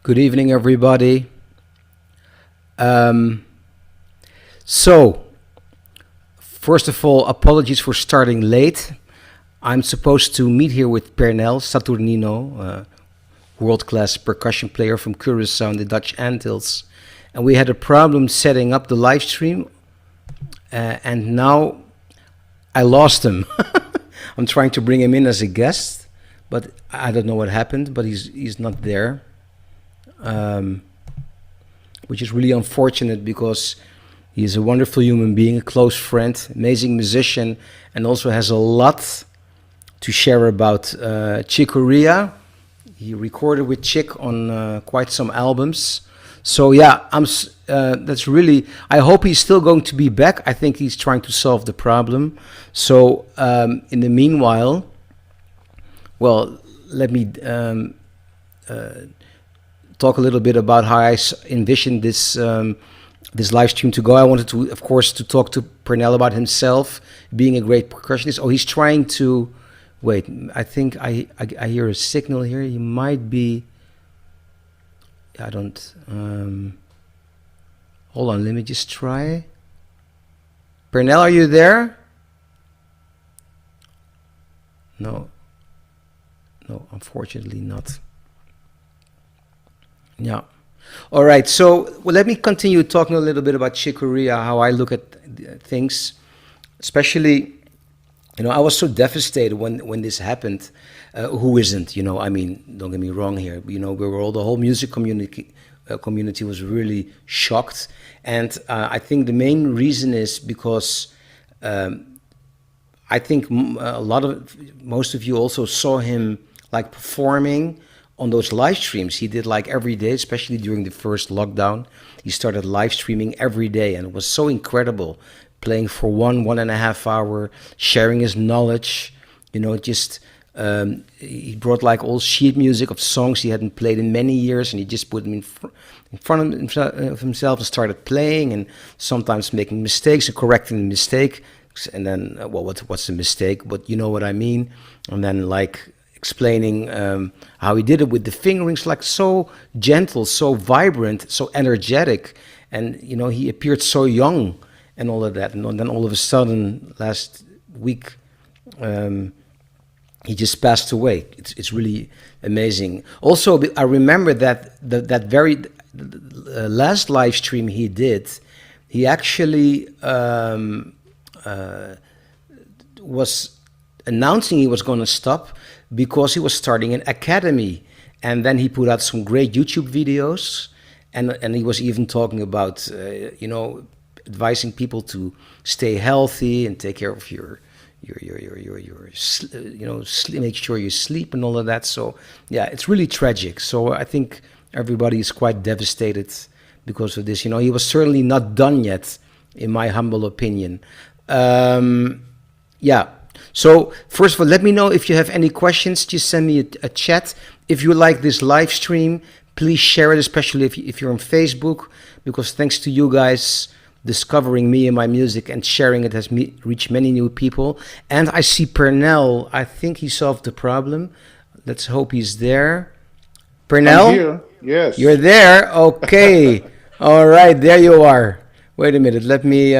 Good evening, everybody. So, first of all, apologies for starting late. I'm supposed to meet here with Pernell Saturnino, world-class percussion player from Curaçao in the Dutch Antilles. And we had a problem setting up the live stream, and now I lost him. I'm trying to bring him in as a guest, but I don't know what happened, but he's not there. Which is really unfortunate because he is a wonderful human being, a close friend, amazing musician, and also has a lot to share about Chick Corea. He recorded with Chick on quite some albums. So yeah, that's really, I hope he's still going to be back. I think he's trying to solve the problem. So in the meanwhile, well, let me talk a little bit about how I envisioned this this live stream to go. I wanted to, of course, to talk to Pernell about himself being a great percussionist. Oh, he's trying to wait. I think I hear a signal here. He might be. I don't. Hold on. Let me just try. Pernell, are you there? No. No, unfortunately not. Yeah. All right. So let me continue talking a little bit about Chick Corea, how I look at things, especially, I was so devastated when this happened. Who isn't? I mean, don't get me wrong here. We were all, the whole music community was really shocked, and I think the main reason is because I think most of you also saw him like performing on those live streams. He did like every day, especially during the first lockdown. He started live streaming every day, and it was so incredible, playing for 1.5 hours, sharing his knowledge, just he brought like all sheet music of songs he hadn't played in many years, and he just put them in front of himself and started playing, and sometimes making mistakes and correcting the mistake, and then well, what's the mistake? But you know what I mean? And then like explaining how he did it with the fingerings, like so gentle, so vibrant, so energetic, and he appeared so young and all of that, and then all of a sudden last week. He just passed away. It's really amazing. Also, I remember that that very last live stream he did, he actually was announcing he was going to stop because he was starting an academy, and then he put out some great YouTube videos, and he was even talking about advising people to stay healthy and take care of your make sure you sleep and all of that. So yeah, it's really tragic. So I think everybody is quite devastated because of this. He was certainly not done yet, in my humble opinion. Yeah. So first of all, let me know if you have any questions. Just send me a chat. If you like this live stream, please share it, especially if you're on Facebook, because thanks to you guys discovering me and my music and sharing it has reached many new people. And I see Pernell. I think he solved the problem. Let's hope he's there. Pernell? I'm here. Yes. You're there? Okay. All right, there you are. Wait a minute. Let me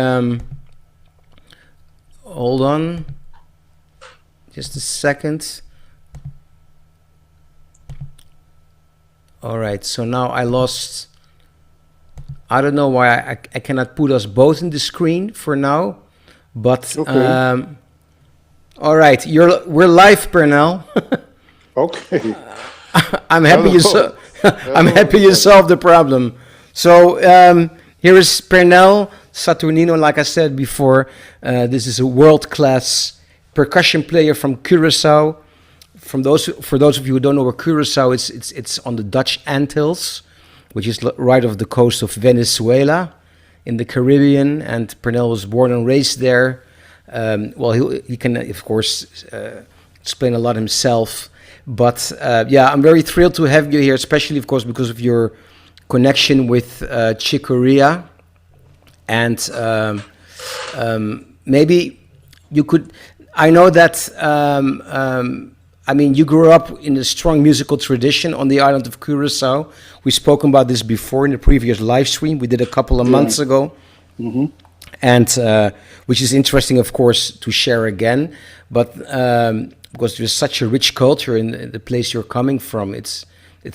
hold on. Just a second. All right, so now I lost... I don't know why I cannot put us both in the screen for now, but Okay. all right, we're live, Pernell. Okay. I'm happy Hello. I'm Hello, happy you everybody. solved the problem. So here is Pernell Saturnino. Like I said before, this is a world-class percussion player from Curacao. For those of you who don't know where Curacao is, it's on the Dutch Antilles, which is right off the coast of Venezuela in the Caribbean. And Pernell was born and raised there. Well, he can, of course, explain a lot himself. But yeah, I'm very thrilled to have you here, especially, of course, because of your connection with Chick Corea. And maybe you could... I know that... I mean, you grew up in a strong musical tradition on the island of Curacao. We've spoken about this before in the previous live stream we did a couple of Yeah. months ago. Hmm. And which is interesting, of course, to share again. But because there's such a rich culture in the place you're coming from, it's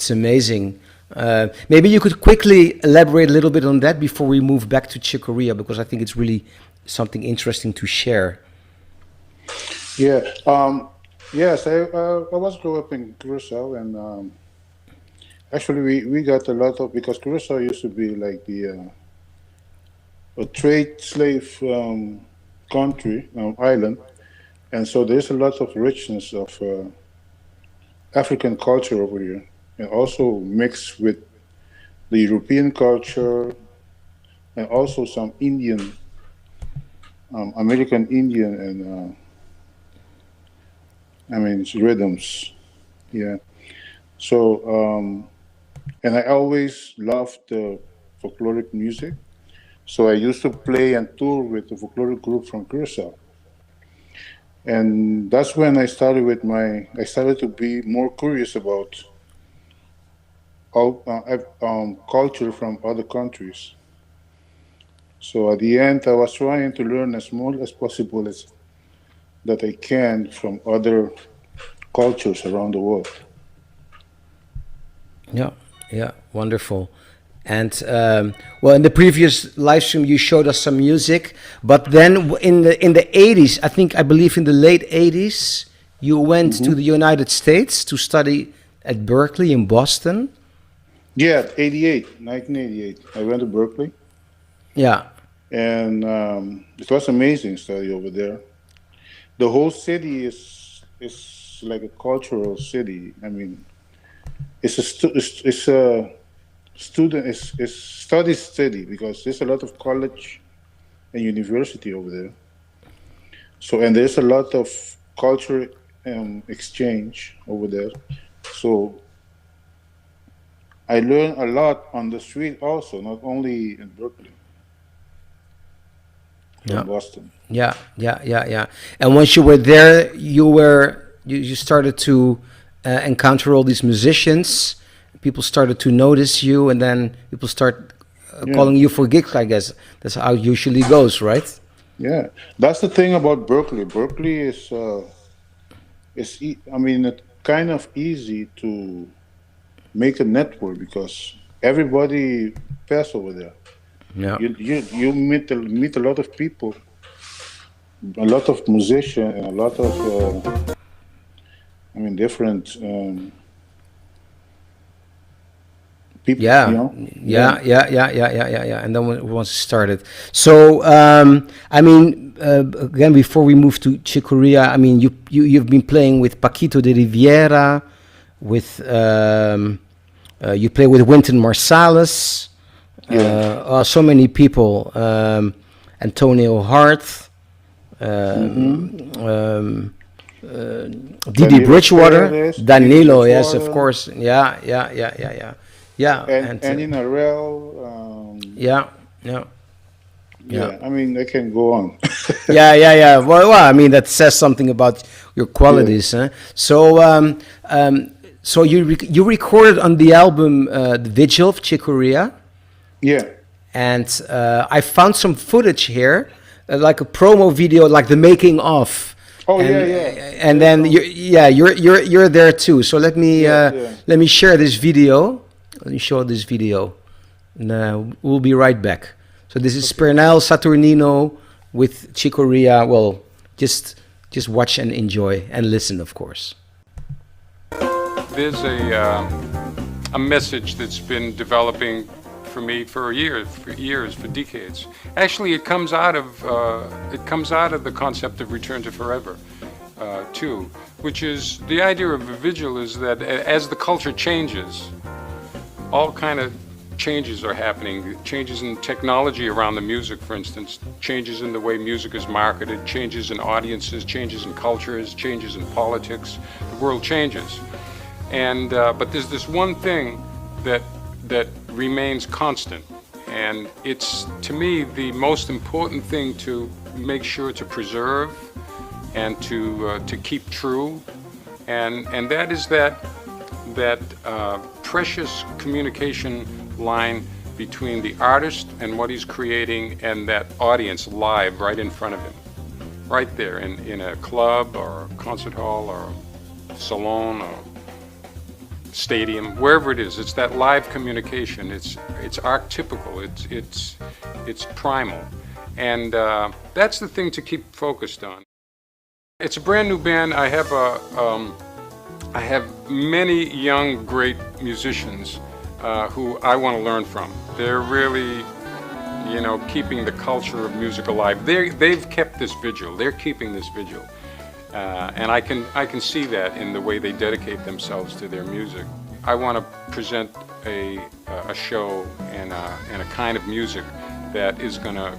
amazing. Maybe you could quickly elaborate a little bit on that before we move back to Chick Corea, because I think it's really something interesting to share. Yeah. Yes, I was grew up in Curacao, and actually we got a lot of, because Curacao used to be like the a trade slave country, island, and so there's a lot of richness of African culture over here, and also mixed with the European culture, and also some Indian, American Indian, and I mean it's rhythms. Yeah. So and I always loved the folkloric music. So I used to play and tour with the folkloric group from Curacao. And that's when I started to be more curious about culture from other countries. So at the end, I was trying to learn as much as possible as that I can from other cultures around the world. Yeah, yeah, wonderful. And well, in the previous live stream, you showed us some music, but then in the 80s, I believe in the late 80s, you went to Hmm. the United States to study at Berkeley in Boston. Yeah, 88, 1988. I went to Berkeley, Yeah, and it was amazing study over there. The whole city is like a cultural city. I mean, it's a student it's study city because there's a lot of college and university over there. So and there's a lot of culture exchange over there. So I learned a lot on the street also, not only in Berkeley, from Yeah. Boston. Yeah, yeah, yeah, yeah. And once you were there, you started to encounter all these musicians. People started to notice you, and then people start Yeah, calling you for gigs. I guess that's how it usually goes, right? yeah. That's the thing about Berkeley. Berkeley I mean, it's kind of easy to make a network because everybody pass over there. Yeah. You meet a lot of people, a lot of musicians, and a lot of I mean different people. You Yeah, know, yeah, yeah, yeah, yeah, yeah, yeah, yeah, yeah. And then once it started, so I mean, again, before we move to Chick Corea, I mean, you've been playing with Paquito de Riviera, with you play with Wynton Marsalis, yeah. so many people, Antonio Hart, Mm-hmm. Didi Bridgewater, Didi Danilo, yes, of Bridgewater, course, yeah, yeah, yeah, yeah, yeah, yeah, and and Annie Narell. yeah, yeah. Yeah. Yeah, I mean, I can go on. Yeah, yeah, yeah. Well, I mean, that says something about your Yeah, qualities. Huh? So, so you recorded on the album "The Vigil" of Chick Corea, yeah. and I found some footage here, like a promo video, like the making of, Oh, yeah, and yeah. and There's then some. you're there too. So Yeah, yeah. let me share this video. Let me show this video, and we'll be right back. So this is Okay. Pernell Saturnino with Chick Corea. Well, just watch and enjoy and listen, of course. There's a message that's been developing for me for years, for decades. Actually, it comes out of the concept of return to forever, too, which is the idea of a vigil is that as the culture changes, all kind of changes are happening. Changes in technology around the music, for instance, changes in the way music is marketed, changes in audiences, changes in cultures, changes in politics. The world changes, and but there's this one thing that remains constant, and it's to me the most important thing to make sure to preserve and to keep true, and that is that precious communication line between the artist and what he's creating and that audience live right in front of him, right there in a club or a concert hall or a salon or stadium, wherever it is. It's that live communication. It's archetypical. It's primal, and that's the thing to keep focused on. It's a brand new band. I have many young, great musicians who I want to learn from. They're really, keeping the culture of music alive. They've kept this vigil. They're keeping this vigil, and I can see that in the way they dedicate themselves to their music. I want to present a show and a kind of music that is going to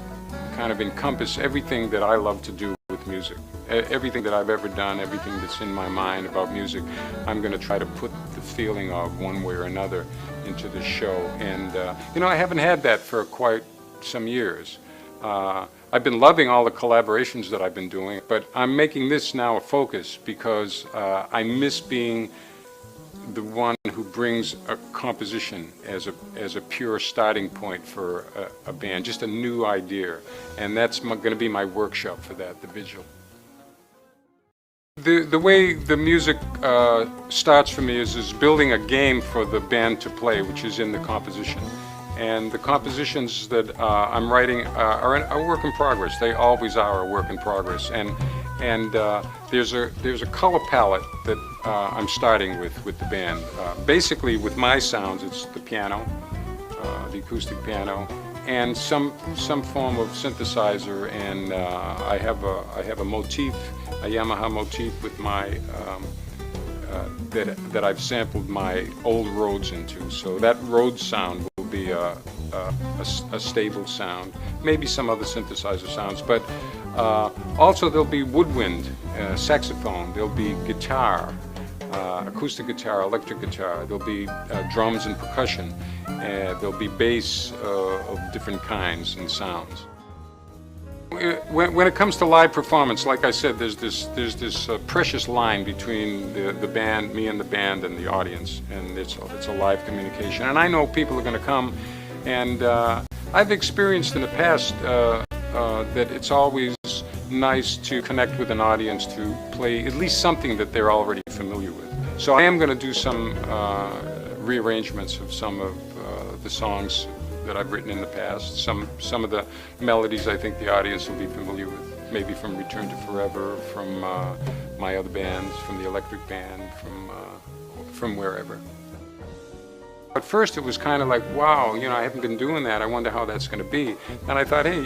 kind of encompass everything that I love to do with music. Everything that I've ever done, everything that's in my mind about music, I'm going to try to put the feeling of one way or another into the show. And I haven't had that for quite some years. I've been loving all the collaborations that I've been doing, but I'm making this now a focus because I miss being the one who brings a composition as a pure starting point for a band, just a new idea, and that's going to be my workshop for that, the vigil. The way the music starts for me is building a game for the band to play, which is in the composition. And the compositions that I'm writing are a work in progress. They always are a work in progress. And there's a color palette that I'm starting with the band. Basically, with my sounds, it's the piano, the acoustic piano, and some form of synthesizer. And I have a motif, a Yamaha motif with my that I've sampled my old Rhodes into. So that Rhodes sound will be a stable sound, maybe some other synthesizer sounds, but Also, there'll be woodwind, saxophone, there'll be guitar, acoustic guitar, electric guitar, there'll be drums and percussion, there'll be bass of different kinds and sounds. When it comes to live performance, like I said, there's this precious line between the band, me and the band, and the audience, and it's a live communication. And I know people are going to come, and I've experienced in the past that it's always nice to connect with an audience to play at least something that they're already familiar with. So I am going to do some rearrangements of some of the songs that I've written in the past. Some of the melodies I think the audience will be familiar with, maybe from Return to Forever, from my other bands, from the Electric Band, from wherever. At first it was kind of like, wow, I haven't been doing that. I wonder how that's going to be. And I thought, hey,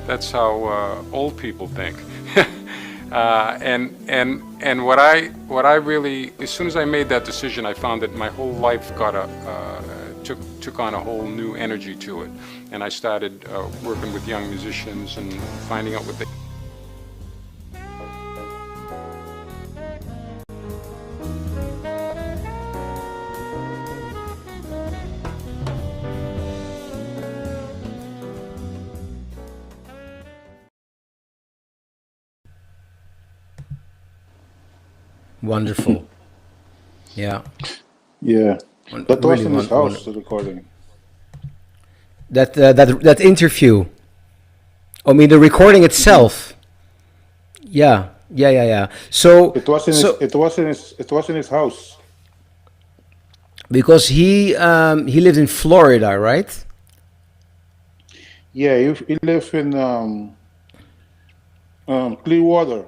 that's how old people think. And what I really, as soon as I made that decision, I found that my whole life took on a whole new energy to it, and I started working with young musicians and finding out what they. Wonderful. Yeah. Yeah. That was Really in his house, the recording. that interview. I mean, the recording itself. Yeah. So It was in his house. because he lived in Florida, right? Yeah, he lives in Clearwater,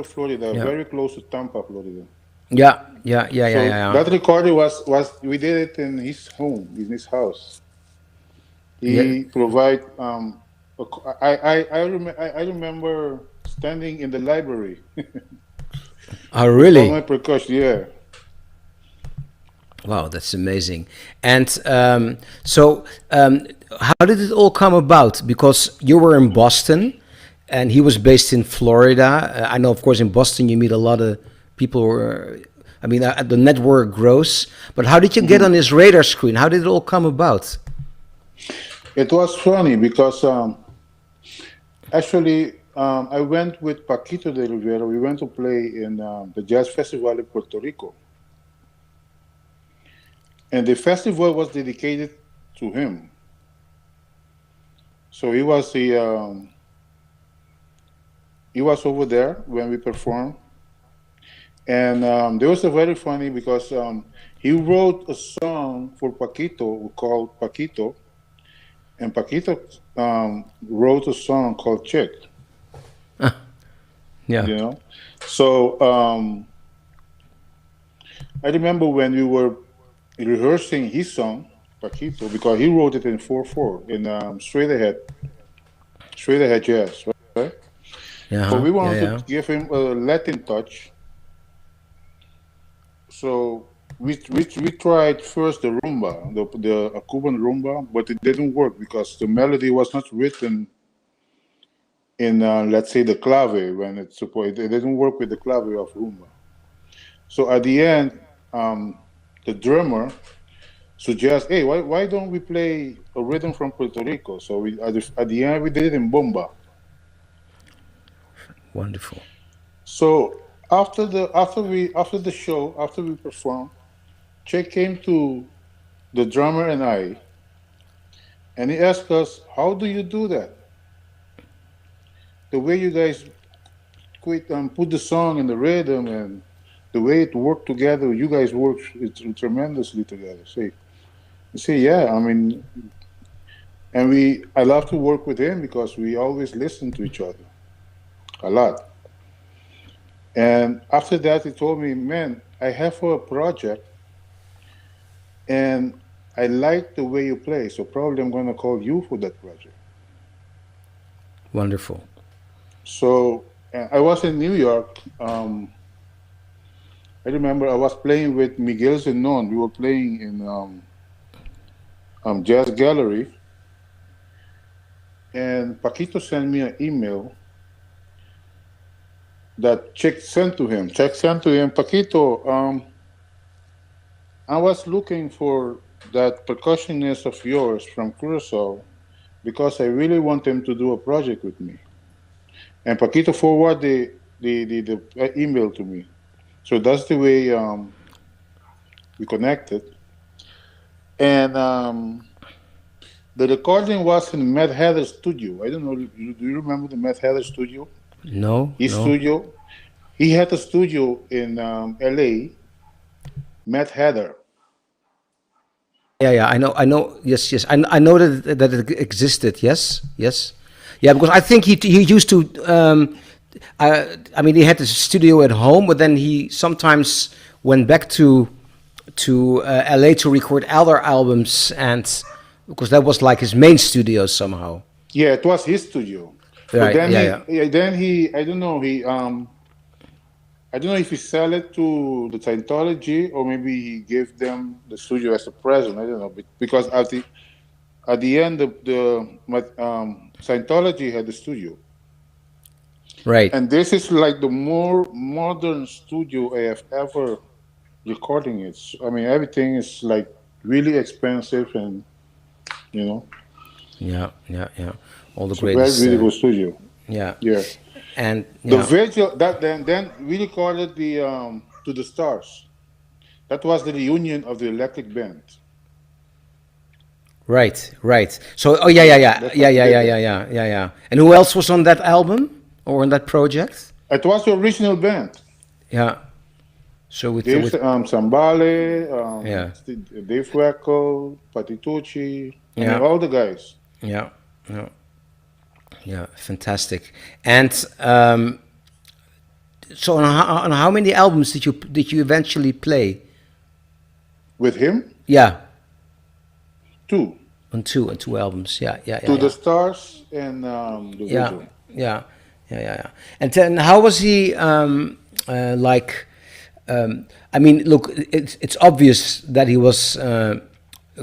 Florida, Yeah. very close to Tampa, Florida. Yeah. So that recording was we did it in his home, in his house. Yeah. He provide I remember standing in the library Oh, with all really? my percussion. Yeah, Wow, that's amazing. And how did it all come about? Because you were in Boston, and he was based in Florida. I know, of course, in Boston you meet a lot of people. I mean, the network grows. But how did you get on his radar screen? How did it all come about? it was funny because actually I went with Paquito de Rivera. We went to play in the Jazz Festival in Puerto Rico. And the festival was dedicated to him. So he was over there when we performed, and there was a very funny because he wrote a song for Paquito called Paquito, and Paquito wrote a song called Chick. Yeah. So I remember when we were rehearsing his song Paquito, because he wrote it in 4/4 in straight ahead jazz, right? But we wanted to give him a Latin touch, so we tried first the rumba, the Cuban rumba, but it didn't work because the melody was not written in let's say the clave when it's supposed. It didn't work with the clave of rumba. So at the end, the drummer suggests, "Hey, why don't we play a rhythm from Puerto Rico?" So at the end we did it in bomba. Wonderful. So after the show, after we performed, Che came to the drummer and I, and he asked us, "How do you do that? The way you guys put the song in the rhythm and the way it worked together, you guys worked tremendously together." Say, yeah, I mean, and I love to work with him because we always listen to each other a lot. And after that, he told me, "Man, I have a project, and I like the way you play, so probably I'm going to call you for that project." Wonderful. So I was in New York. I remember I was playing with Miguel Zenon. We were playing in Jazz Gallery, and Paquito sent me an email that Chick sent to him. Chick sent to him, Paquito, I was looking for that percussionist of yours from Curacao because I really want him to do a project with me. And Paquito forwarded the email to me. So that's the way we connected. And the recording was in Matt Heather's studio. I don't know, do you remember the Matt Heather studio? No, His no. studio. He had a studio in LA, Matt Heather. Yeah, yeah, I know. Yes, yes, I know that it existed. Yes, yes, yeah. Because I think he used to. I mean, he had a studio at home, but then he sometimes went back to LA to record other albums, and because that was like his main studio somehow. Yeah, it was his studio. But Right. then Yeah, yeah. I don't know, I don't know if he sell it to the Scientology or maybe he gave them the studio as a present. I don't know because at the end Scientology had the studio, Right. and this is like the more modern studio I have ever recording it. I mean, everything is like really expensive, and you know, Yeah, yeah, yeah. All the it's a very greatest. really good studio. Yeah, Yeah, and the yeah. video that then we recorded the To the Stars. That was the reunion of the Electric Band. Right, right. So, oh yeah, yeah, yeah, That's yeah, what we yeah, did yeah, there. yeah, yeah, yeah, yeah. And who else was on that album or on that project? It was the original band. Yeah. So Dave with Sambale, yeah, Dave Wackel, Patitucci. I mean, yeah, all the guys. yeah, yeah, yeah. Fantastic. And so on how many albums did you eventually play? With him, Yeah, two. on two albums. Yeah, yeah, yeah, To the yeah. Stars and the Yeah, Vigil. yeah, yeah, yeah, yeah. And then how was he like? I mean, look, it's obvious that he was a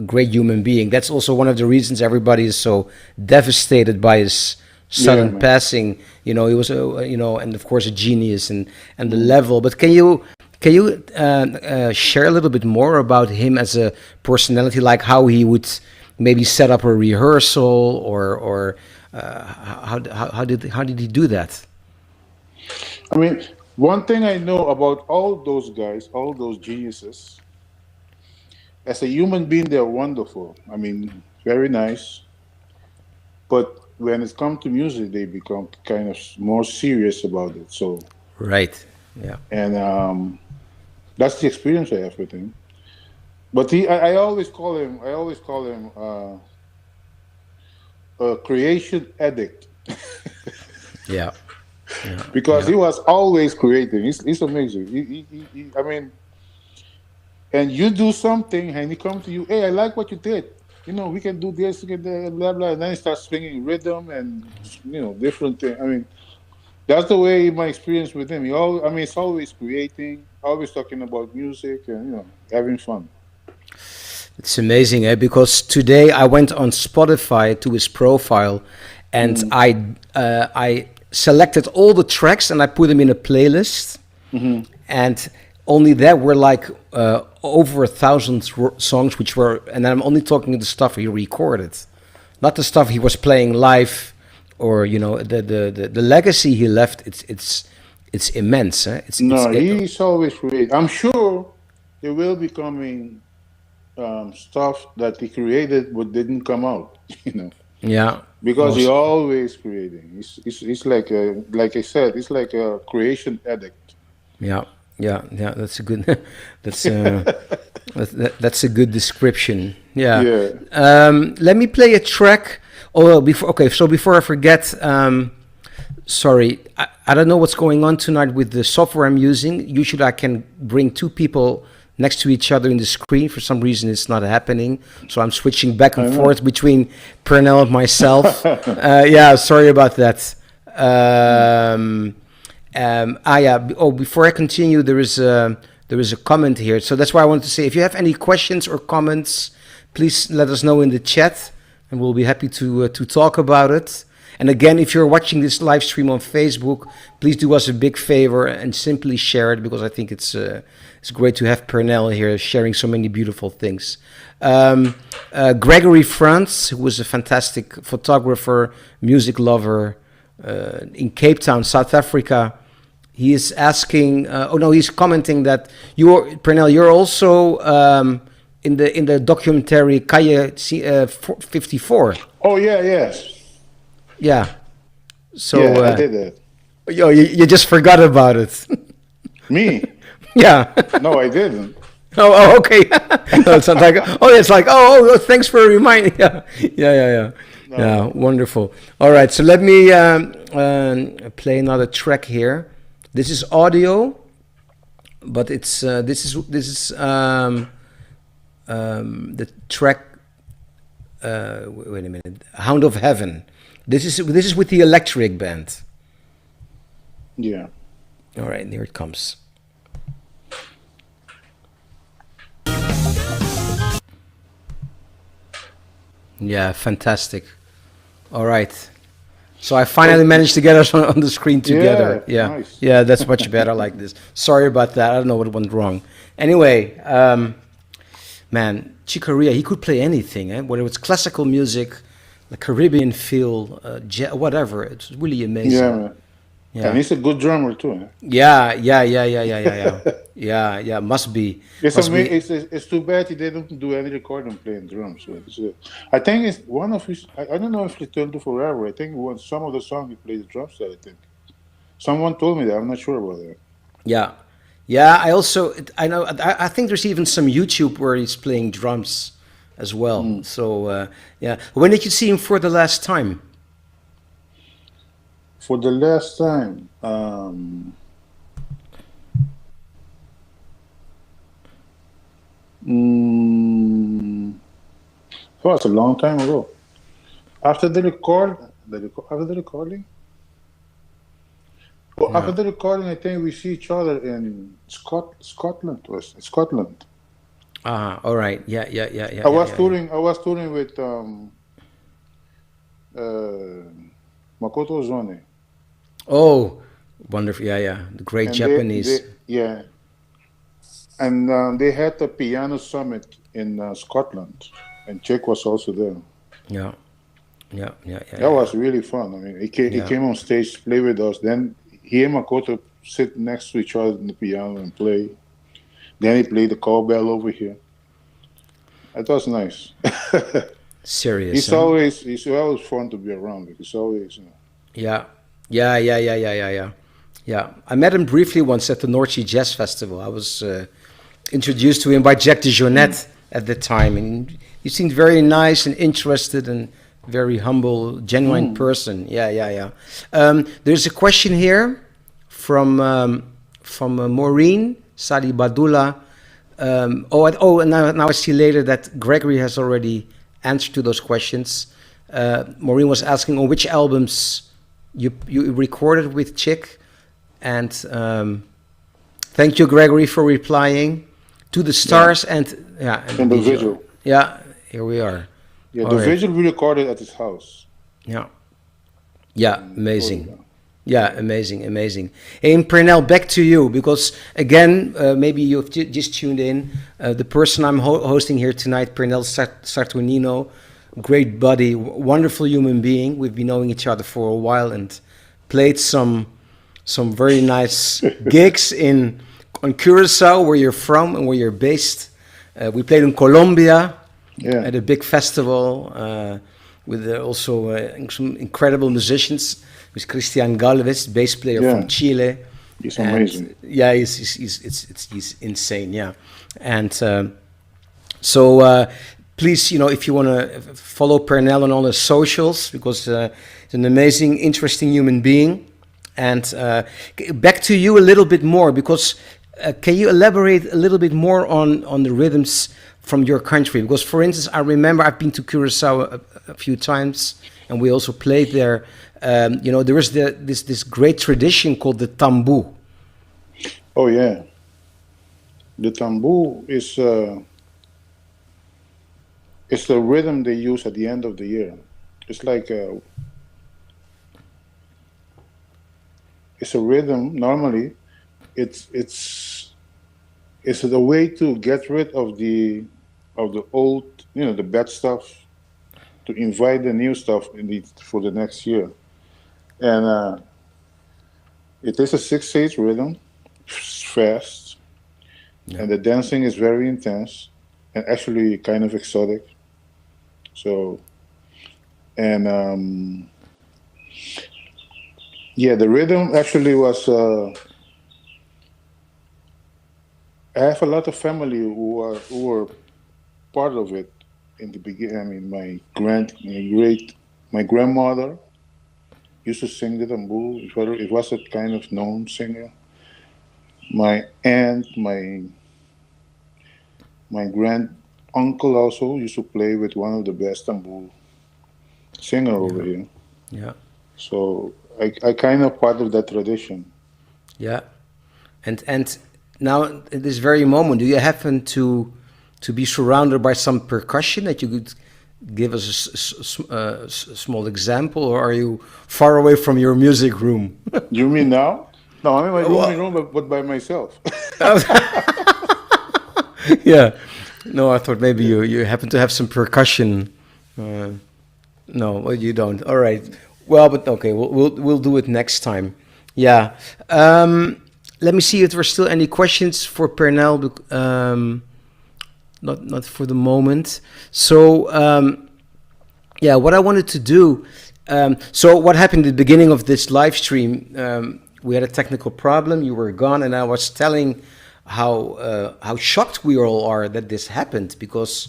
great human being. That's also one of the reasons everybody is so devastated by his Yeah, sudden man. passing. You know, he was and of course a genius and the level. But can you share a little bit more about him as a personality, like how he would maybe set up a rehearsal or how did he do that? I mean, one thing I know about all those guys, all those geniuses, as a human being, they're wonderful. I mean, very nice. But when it comes to music, they become kind of more serious about it. So, Right. Yeah. and that's the experience I have with him. But I always call him, a creation addict Yeah. Yeah. because Yeah. he was always creating. He's amazing. I mean, and you do something, and he comes to you, hey, I like what you did. You know, we can do this, we can do that, blah blah. And then he starts swinging rhythm and different things. I mean, that's the way my experience with him. I mean, it's always creating, always talking about music, and having fun. It's amazing, eh? Because today I went on Spotify to his profile, and Mm-hmm. I selected all the tracks and I put them in a playlist, Mm-hmm. and only there were like over 1,000 songs, which were, and I'm only talking the stuff he recorded, not the stuff he was playing live, or the legacy he left. It's immense. Eh? No, he's always creating. I'm sure there will be coming stuff that he created but didn't come out. Yeah. Because he always creating. He's like like I said, he's like a creation addict. Yeah, yeah, yeah. That's a good. That's that's a good description. Yeah. Yeah. Let me play a track. Oh, well, before I forget, sorry, I don't know what's going on tonight with the software I'm using. Usually, I can bring two people next to each other in the screen. For some reason, it's not happening. So I'm switching back and forth between Pernell and myself. Yeah, sorry about that. Yeah. Oh, before I continue, there is a comment here. So that's why I wanted to say, if you have any questions or comments, please let us know in the chat. and we'll be happy to talk about it. And again, if you're watching this live stream on Facebook, please do us a big favor and simply share it, because I think it's great to have Pernell here sharing so many beautiful things. Gregory Frans, who was a fantastic photographer, music lover in Cape Town, South Africa, he is asking. He's commenting that Pernell, you're also in the documentary Calle 54. Oh yeah, yes. Yeah. So yeah, I did that. You just forgot about it. Me? Yeah. No, I didn't. Okay. No, it's not like it's like thanks for reminding. Yeah. No. Yeah, wonderful. All right, so let me play another track here. This is audio, but it's this is the track. Wait a minute, Hound of Heaven. This is with the electric band. Yeah. All right, here it comes. Yeah, fantastic. All right. So I finally managed to get us on the screen together. Yeah, nice. Yeah, that's much better like this. Sorry about that. I don't know what went wrong. Anyway, man, Chick Corea, he could play anything, whether it's classical music, the Caribbean feel, whatever. It's really amazing. Yeah, man. Yeah. And he's a good drummer too. Eh? Yeah. Yeah, must be. It's too bad he didn't do any recording playing drums. So I think it's one of his. I don't know if Return to Forever. I think some of the songs he plays drums. I think someone told me that. I'm not sure about that. Yeah. I think there's even some YouTube where he's playing drums as well. So yeah. When did you see him for the last time? For the last time, well, it's a long time ago. After the recording. After the recording, I think we see each other in Scotland. All right. Yeah. I was touring with Makoto Ozone. Oh, wonderful! Yeah. The great Japanese. And they had the piano summit in Scotland, and Chick was also there. Yeah. That was really fun. I mean, he came on stage to play with us. Then he and Makoto sit next to each other on the piano and play. Then he played the cowbell over here. That was nice. Serious. He's always fun to be around. He's always. Yeah. I met him briefly once at the North Sea Jazz Festival. I was introduced to him by Jack DeJohnette at the time, and he seemed very nice and interested and very humble, genuine person. Yeah. There's a question here from Maureen Sadi Badula. And now I see later that Gregory has already answered to those questions. Maureen was asking on which albums you recorded with Chick, and thank you, Gregory, for replying to the stars and the visual. Yeah, here we are. Yeah, visual we recorded at his house. Yeah, amazing. Yeah, amazing. Hey, Pernell, back to you, because again, maybe you've just tuned in. The person I'm hosting here tonight, Pernell Saturnino, great buddy, wonderful human being. We've been knowing each other for a while and played some very nice gigs on Curacao, where you're from and where you're based. We played in Colombia at a big festival with also some incredible musicians. With Christian Galvez, bass player from Chile. He's amazing. Yeah, he's insane. Yeah, and so please, if you want to follow Pernell on all his socials, because he's an amazing, interesting human being. And back to you a little bit more, because can you elaborate a little bit more on the rhythms from your country? Because, for instance, I remember I've been to Curacao a few times, and we also played there. There is this great tradition called the tambu. Oh yeah, the tambu is It's the rhythm they use at the end of the year. It's like it's a rhythm. Normally, it's it's it's the way to get rid of the old, the bad stuff, to invite the new stuff for the next year. And it is a 6/8 rhythm, fast, Yeah. and the dancing is very intense and actually kind of exotic. So, and yeah, the rhythm actually was. I have a lot of family who were part of it in the beginning. I mean, my grandmother used to sing the tambour. It was a kind of known singer. My aunt, my grand uncle also used to play with one of the best tambour singer over Yeah. here. Yeah. So I kind of part of that tradition. Yeah. And now at this very moment, do you happen to be surrounded by some percussion that you could give us a small example, or are you far away from your music room? You mean now? No, I'm in my Well, room, but by myself. yeah. No, I thought maybe you happen to have some percussion. Uh, no, well, you don't. All right. Well, but okay, we'll do it next time. Yeah. Let me see if there are still any questions for Pernell. Not for the moment. So yeah, what I wanted to do. So what happened at the beginning of this live stream? We had a technical problem. You were gone, and I was telling how shocked we all are that this happened, because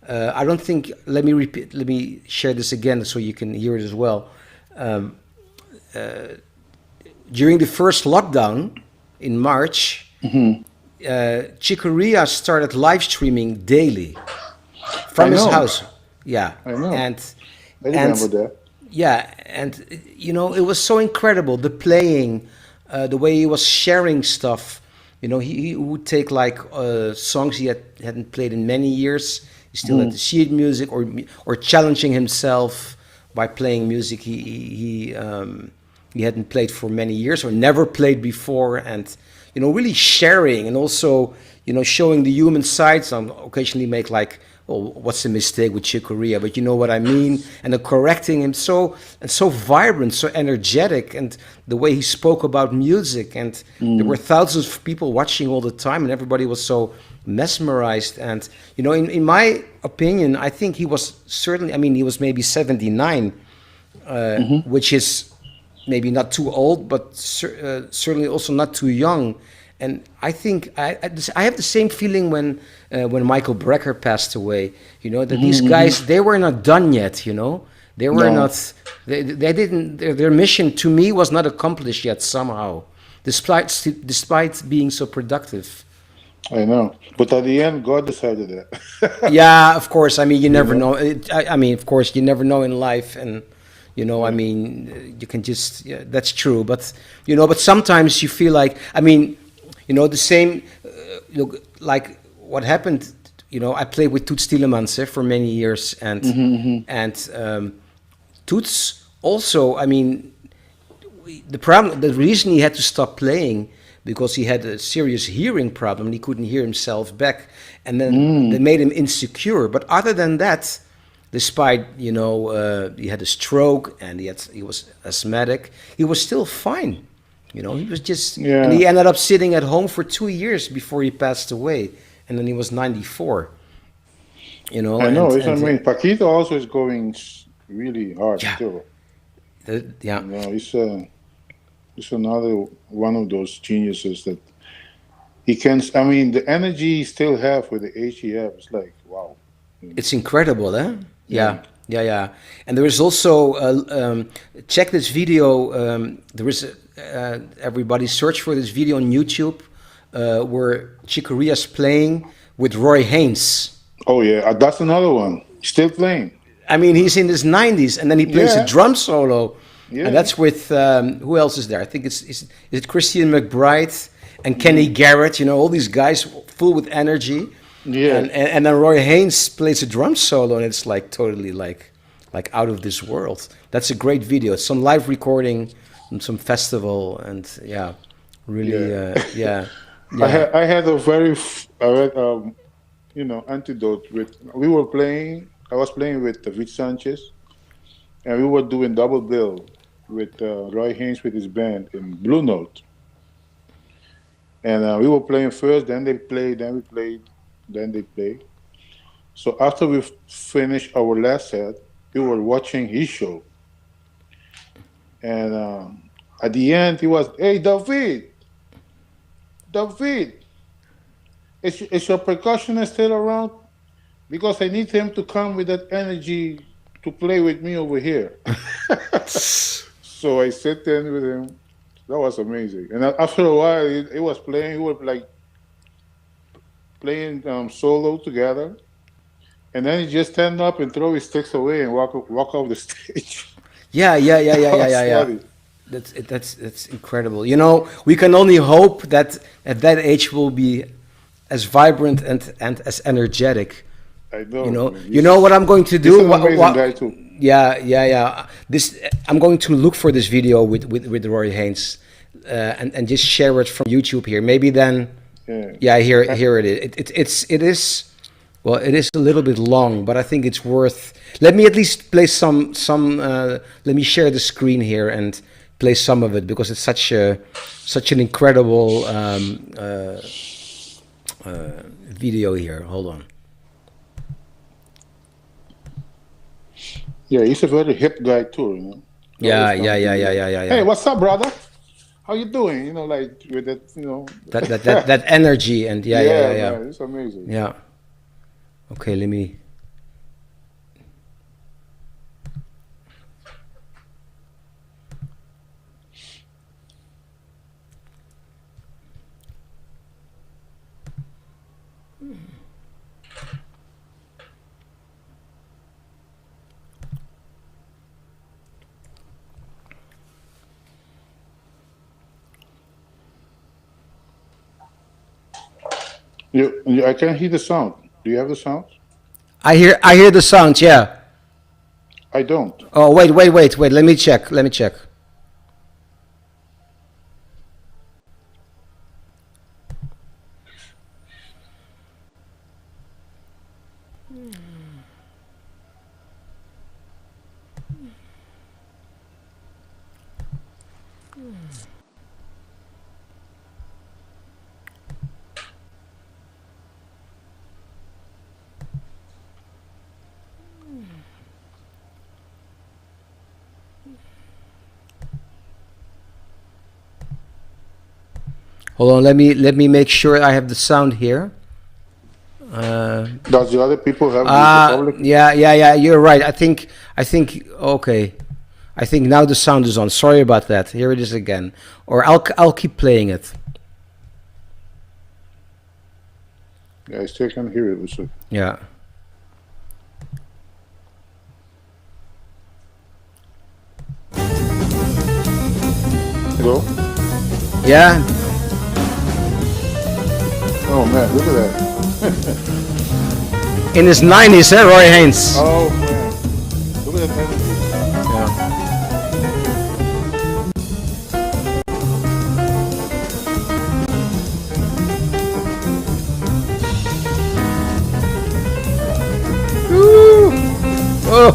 I don't think. Let me repeat. Let me share this again so you can hear it as well. Um, During the first lockdown in March, Chick Corea started live streaming daily I from his know. house. Yeah, I know. and I and remember that. yeah, and it was so incredible. The playing, the way he was sharing stuff. He would take like songs hadn't played in many years. He still had the sheet music, or challenging himself by playing music he hadn't played for many years or never played before, and really sharing, and also showing the human side. Some occasionally make like, oh, what's the mistake with Chick Corea, but you know what I mean, and then correcting him, so vibrant, so energetic, and the way he spoke about music, and there were thousands of people watching all the time, and everybody was so mesmerized. And in my opinion, I think he was certainly, I mean, he was maybe 79, which is maybe not too old, but certainly also not too young. And I think I have the same feeling when Michael Brecker passed away. That these guys, they were not done yet. They were No, not. They didn't. Their mission to me was not accomplished yet somehow, despite being so productive. I know. But at the end, God decided that. Yeah, of course. I mean, you you never know? know. I mean, of course, you never know in life, and I mean, you can just. Yeah, that's true. But but sometimes you feel like. I mean, the same. Like what happened. I played with Toots Tielemans for many years, and Toots also. I mean, the reason he had to stop playing, because he had a serious hearing problem. He couldn't hear himself back, and then they made him insecure. But other than that, despite he had a stroke and he was asthmatic, he was still fine. He was just, and Yeah, he ended up sitting at home for 2 years before he passed away, and then he was 94. I know. I And mean, Paquito also is going really hard yeah, still. yeah. He's another one of those geniuses that he can. I mean, the energy he still have with the age he have is like wow. It's incredible, huh? Yeah. Yeah, yeah, yeah. And there is also check this video. There is everybody search for this video on YouTube where Chick Corea's playing with Roy Haynes. Oh yeah, that's another one. Still playing. I mean, he's in his 90s, and then he plays a Yeah, drum solo, and yeah. that's with who else is there? I think is it Christian McBride and Kenny Garrett. All these guys full with energy. Yeah, and then Roy Haynes plays a drum solo, and it's like totally like out of this world. That's a great video. It's some live recording from some festival, and yeah, really, yeah. yeah, yeah. I had a very, I had, antidote with, we were playing, I was playing with David Sanchez, and we were doing double bill with Roy Haynes with his band in Blue Note. And we were playing first, then they played, then we played, then they played. So after we finished our last set, we were watching his show. And at the end, he was, "Hey, David, is your percussionist still around? Because I need him to come with that energy to play with me over here." So I sat in with him. That was amazing. And after a while, he was playing. He was like playing solo together, and then he just stand up and throw his sticks away and walk off the stage. Yeah, yeah, yeah, yeah, That yeah, was yeah, yeah. funny. That's incredible. You know, we can only hope that at that age we'll be as vibrant and as energetic. I know. You know, Man. you know what I'm going to He's do? an amazing guy too. Yeah, yeah, yeah. This I'm going to look for this video with Roy Haynes, and just share it from YouTube here. Maybe then, Yeah. here it is. It is. Well, it is a little bit long, but I think it's worth. Let me at least play some. Let me share the screen here and play some of it because it's such an incredible video here. Hold on. Yeah, he's a very hip guy too. You know. Yeah, Always yeah, comes yeah, to yeah, me, yeah, yeah, "Hey, yeah. what's up, brother? How you doing?" You know, like with that. You know. That energy and yeah, yeah, yeah, yeah. Man, it's amazing. Yeah. Okay, let me. I can't hear the sound. Do you have the sound? I hear the sound. Yeah. I don't. Oh wait. Let me check. Let me check. Hold on. Let me make sure I have the sound here. Does the other people have the public? Yeah. You're right. I think. Okay. I think now the sound is on. Sorry about that. Here it is again. Or I'll keep playing it. Yeah, I still can hear it. So. Yeah. Hello? Yeah. Oh man, look at that. In his 90s, Roy Haynes. Oh man, look at that energy. Yeah. Woo! Oh.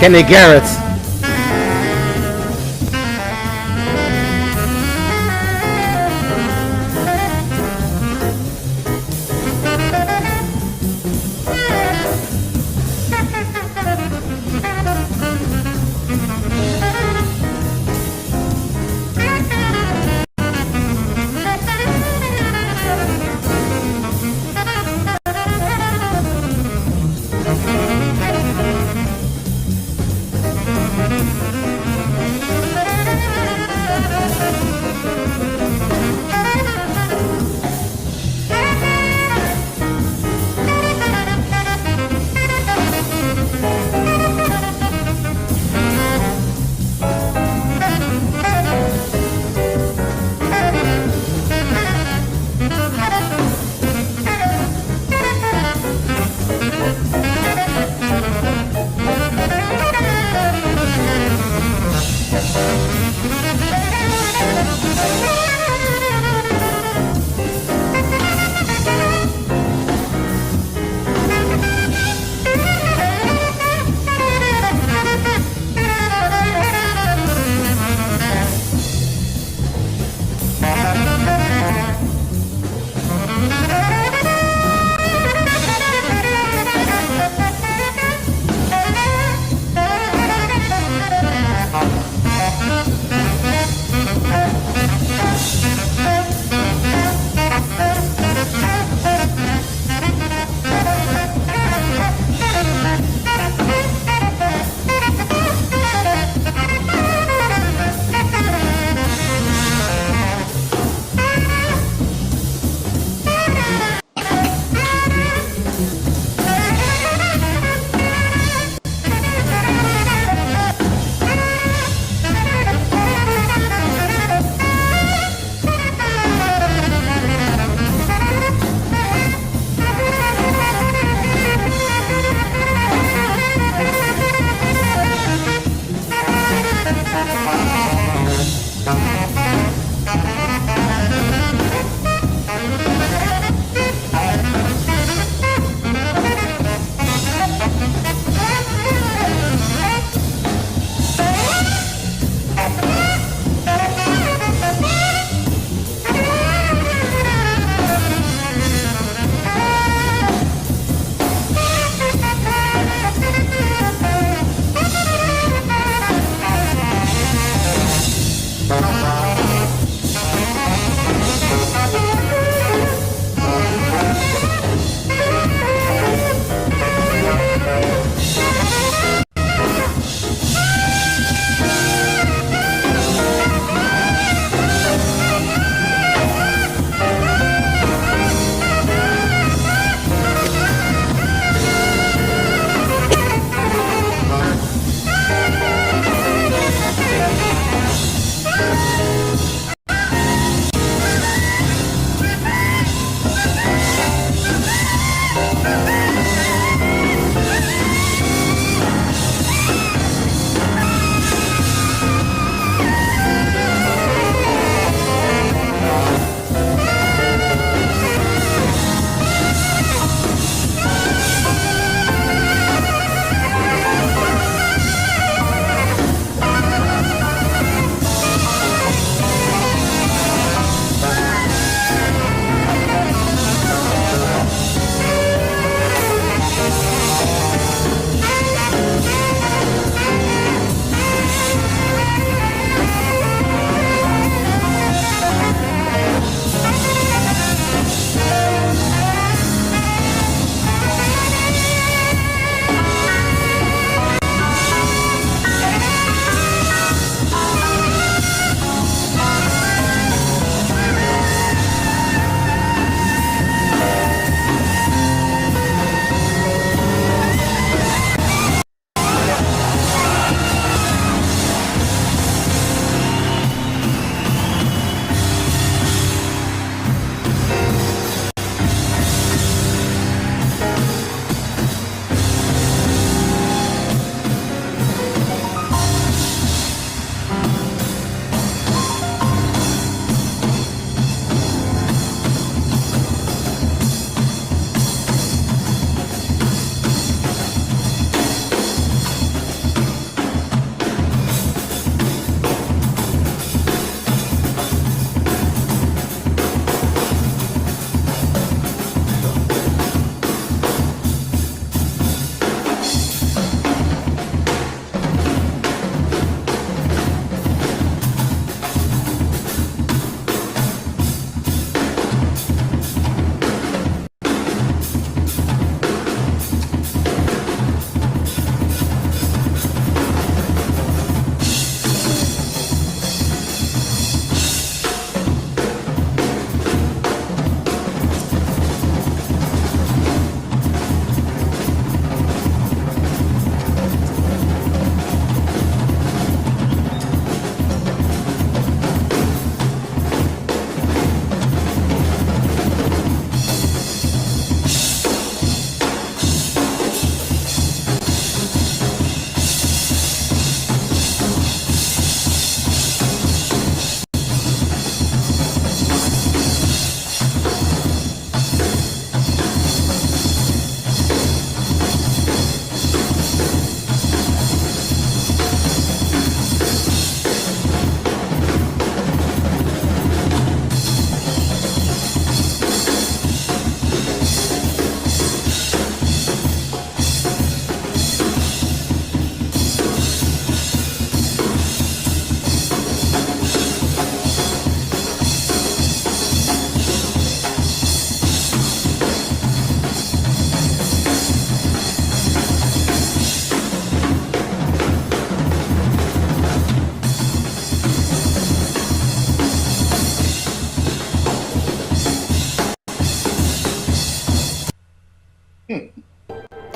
Kenny Garrett.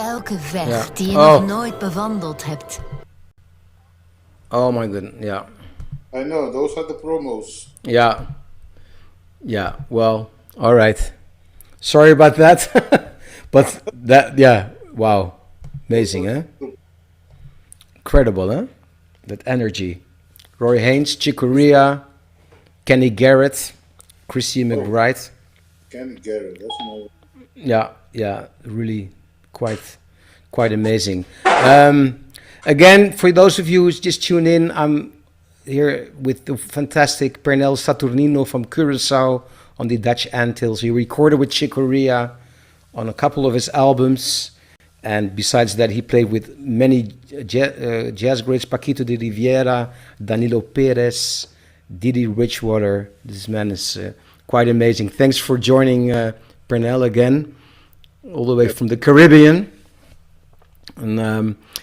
elke weg Yeah. die je Oh. nog nooit bewandeld hebt. Oh my goodness. Yeah. I know those are the promos. Yeah. Yeah. Well, all right. Sorry about that. But that, yeah. Wow. Amazing, huh? Incredible, huh? That energy. Roy Haynes, Chick Corea, Kenny Garrett, Chrissy McBride. Kenny Garrett, that's no. Yeah, yeah, really quite amazing. Again, for those of you who just tune in, I'm here with the fantastic Pernell Saturnino from Curacao on the Dutch Antilles. He recorded with Chick Corea on a couple of his albums. And besides that, he played with many jazz greats, Paquito de Rivera, Danilo Perez, Didi Richwater. This man is quite amazing. Thanks for joining Pernell again, all the way from the Caribbean. And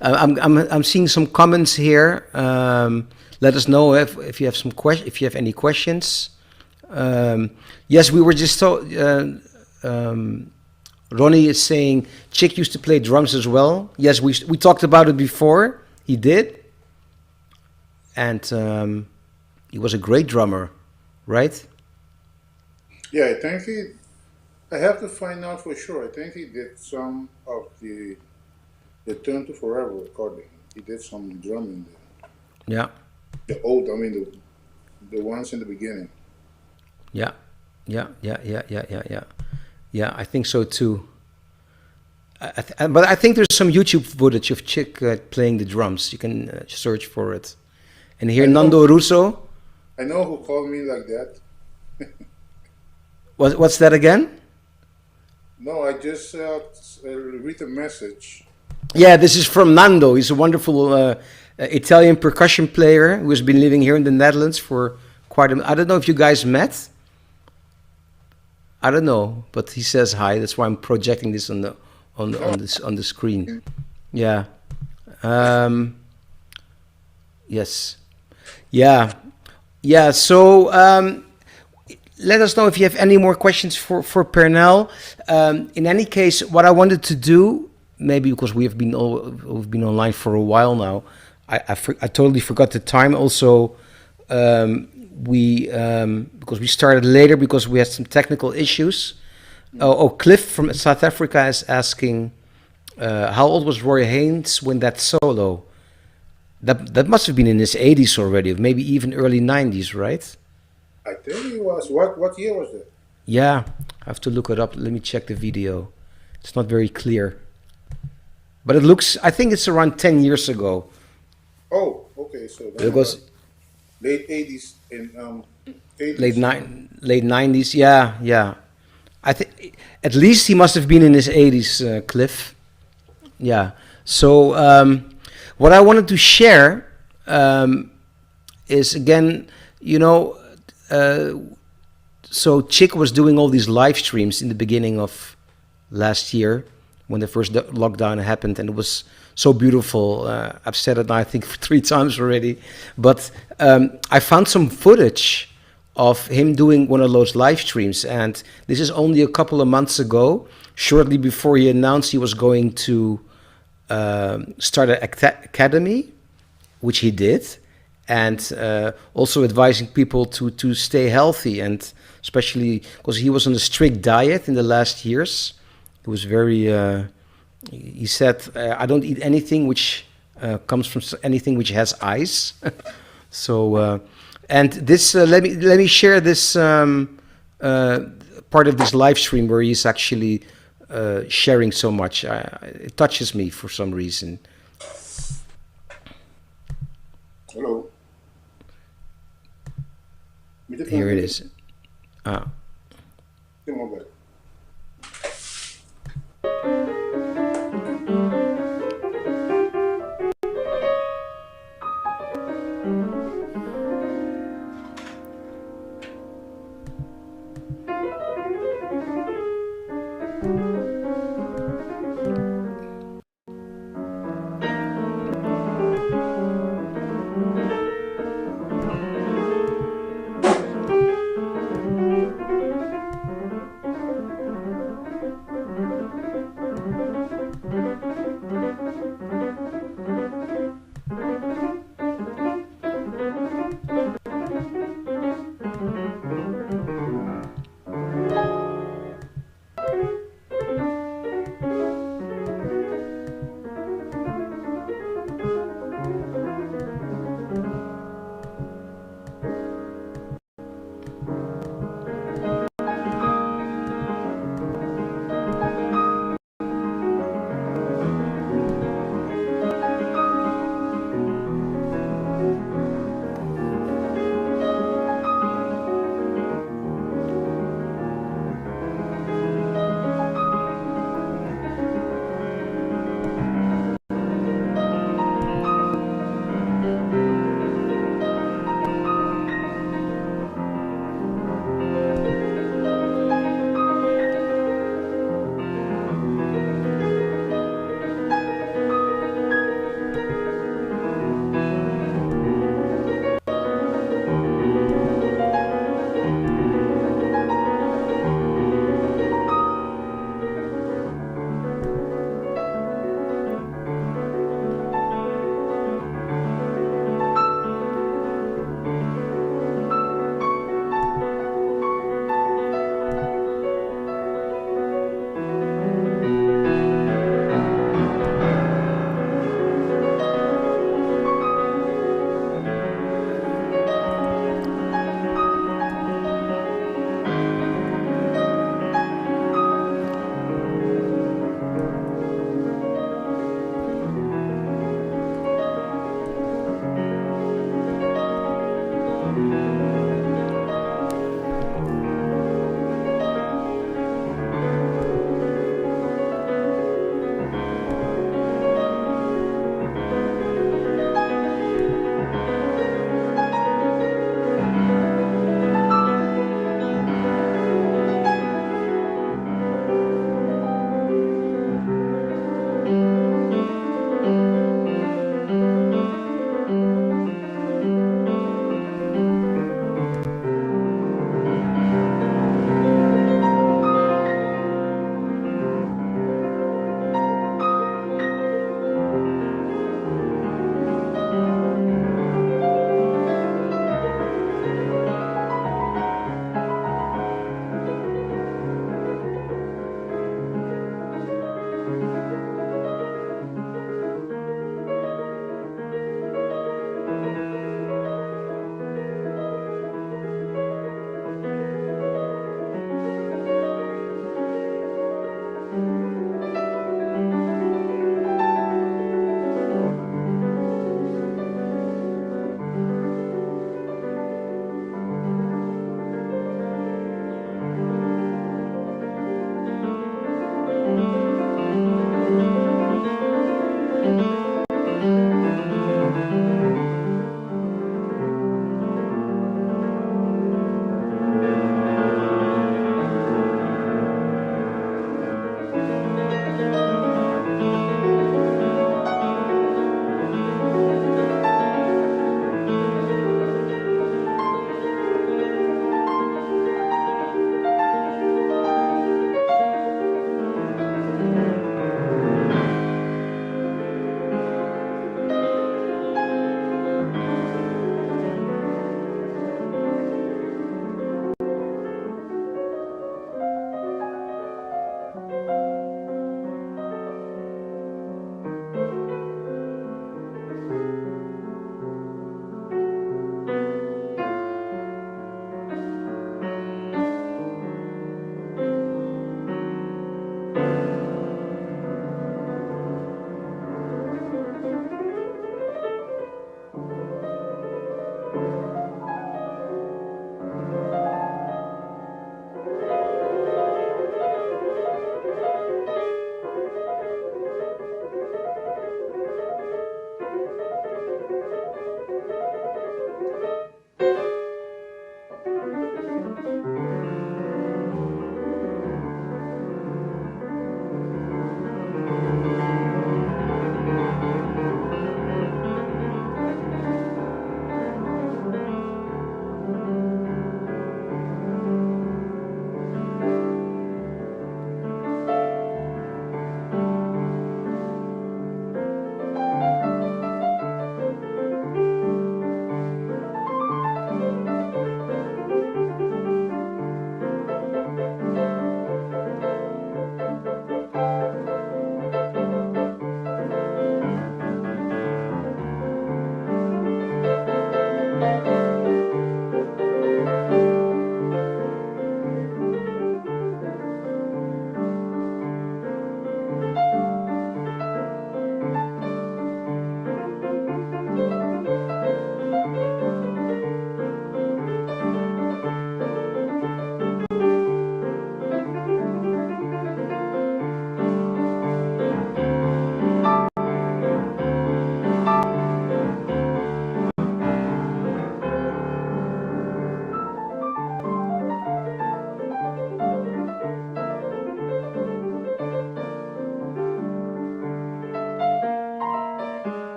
I'm seeing some comments here. Let us know if you have some if you have any questions. Yes, we were just Ronnie is saying Chick used to play drums as well. Yes, we talked about it before. He did, and he was a great drummer, right? Yeah, I think I have to find out for sure. I think he did some of the Turn to Forever recording. He did some drumming there. Yeah. The old, I mean, the ones in the beginning. Yeah. Yeah, I think so too. But I think there's some YouTube footage of Chick playing the drums. You can search for it. And here, Nando Russo. I know who called me like that. What's that again? No, I just read a message. Yeah, this is from Nando. He's a wonderful Italian percussion player who has been living here in the Netherlands for quite a... I don't know if you guys met. I don't know, but he says hi. That's why I'm projecting this on the screen. Yeah. Yes. Yeah. So let us know if you have any more questions for Pernell. In any case, what I wanted to do, maybe because we've been online for a while now, I totally forgot the time. Also, because we started later because we had some technical issues. Cliff from South Africa is asking, how old was Roy Haynes when that solo? That must have been in his 80s already, maybe even early 90s, right? I think he was. What year was that? Yeah, I have to look it up. Let me check the video. It's not very clear. But I think it's around 10 years ago. Oh, okay. So it was late 80s and 80s. Late 90s. Yeah. I think at least he must have been in his 80s, Cliff. Yeah. So what I wanted to share is, again, so Chick was doing all these live streams in the beginning of last year when the first lockdown happened, and it was so beautiful. I've said it now, I think, 3 times already. But I found some footage of him doing one of those live streams, and this is only a couple of months ago, shortly before he announced he was going to start an academy, which he did, and also advising people to stay healthy, and especially because he was on a strict diet in the last years. He was very... he said, I don't eat anything which comes from anything which has eyes. So, and this, let me share this part of this live stream where he's actually sharing so much. It touches me for some reason. Hello. Here it is.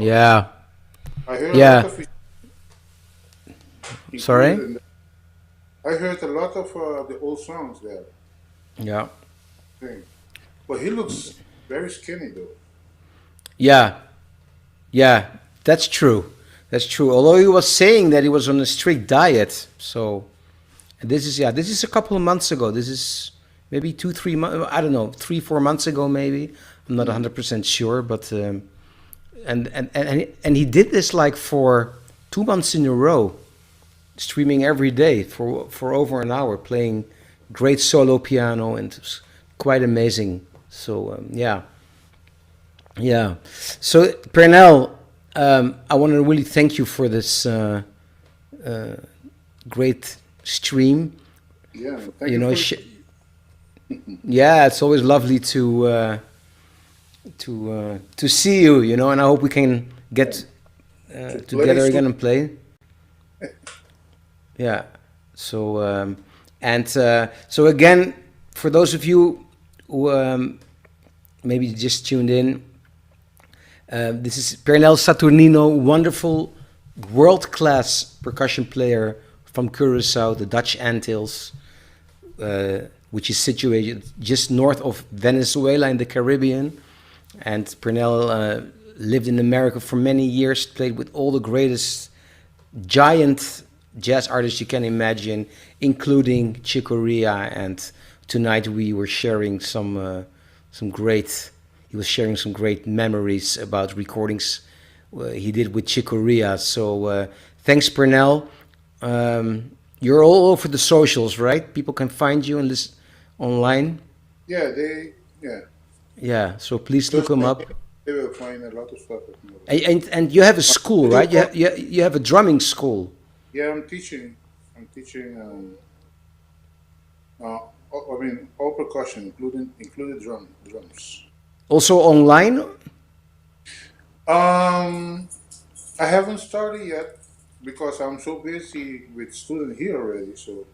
Yeah. I heard a lot Yeah. of it included Sorry? in I heard a lot of the old songs there. Yeah. Thing. But he looks very skinny though. Yeah. Yeah. That's true. That's true. Although he was saying that he was on a strict diet. So this is, yeah, this is a couple of months ago. This is maybe 2, 3 months. I don't know, 3, 4 months ago, maybe. I'm not Mm. 100% sure, but and he did this like for 2 months in a row, streaming every day for over an hour, playing great solo piano, and it was quite amazing. So yeah, yeah. So Pernell, I want to really thank you for this great stream. Yeah, thank You you know, for yeah, it's always lovely to see you. You know, and I hope we can get to play together so again and play. Yeah. So so again, for those of you who maybe just tuned in, this is Pernell Saturnino, wonderful, world-class percussion player from Curacao, the Dutch Antilles, which is situated just north of Venezuela in the Caribbean. And Pernell lived in America for many years, played with all the greatest giant jazz artists you can imagine, including Chick Corea. And tonight we were sharing some great. He was sharing some great memories about recordings he did with Chick Corea. So thanks, Pernell. You're all over the socials, right? People can find you and listen online. yeah, they Yeah. So please look just him like up. they will find a lot of stuff at me. And you have a school, They do right? all, You have a drumming school. yeah, I'm teaching. I'm teaching. I mean, all percussion, including drums. Also online? Um, I haven't started yet because I'm so busy with student here already. So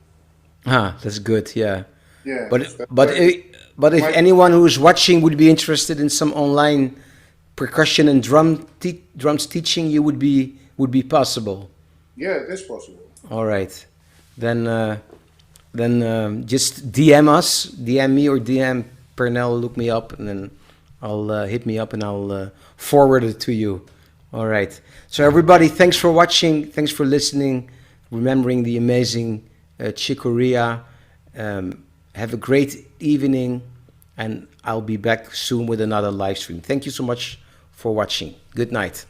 Ah, that's good. Yeah. yeah, But so that's but why i- but if my anyone who's watching would be interested in some online percussion and drums teaching, you would be possible. yeah, that's possible. All right. Then just DM us, DM me or DM Pernell. Look me up, and then I'll hit me up and I'll forward it to you. All right. So everybody, thanks for watching. Thanks for listening. Remembering the amazing Chick Corea. Have a great evening, and I'll be back soon with another live stream. Thank you so much for watching. Good night.